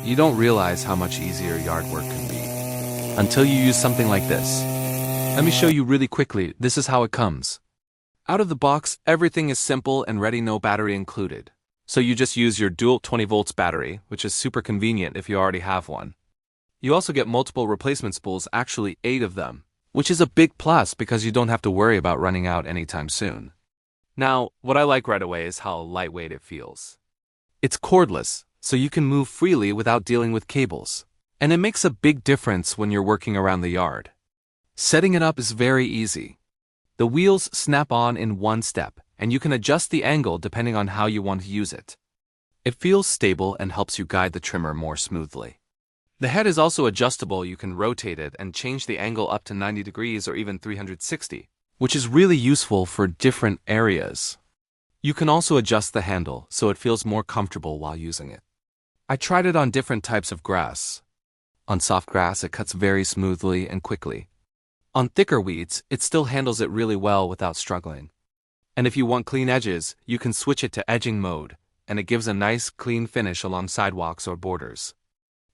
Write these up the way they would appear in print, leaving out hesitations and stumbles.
You don't realize how much easier yard work can be until you use something like this. Let me show you really quickly. This is how it comes. Out of the box, everything is simple and ready, no battery included. So you just use your DeWalt 20V battery, which is super convenient if you already have one. You also get multiple replacement spools, actually 8 of them, which is a big plus because you don't have to worry about running out anytime soon. Now, what I like right away is how lightweight it feels. It's cordless, so you can move freely without dealing with cables. And it makes a big difference when you're working around the yard. Setting it up is very easy. The wheels snap on in one step, and you can adjust the angle depending on how you want to use it. It feels stable and helps you guide the trimmer more smoothly. The head is also adjustable. You can rotate it and change the angle up to 90 degrees or even 360, which is really useful for different areas. You can also adjust the handle so it feels more comfortable while using it. I tried it on different types of grass. On soft grass, it cuts very smoothly and quickly. On thicker weeds, it still handles it really well without struggling. And if you want clean edges, you can switch it to edging mode, and it gives a nice, clean finish along sidewalks or borders.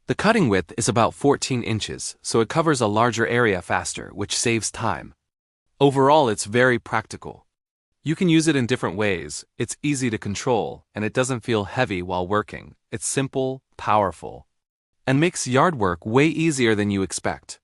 The cutting width is about 14 inches, so it covers a larger area faster, which saves time. Overall, it's very practical. You can use it in different ways. It's easy to control, and it doesn't feel heavy while working. It's simple, powerful, and makes yard work way easier than you expect.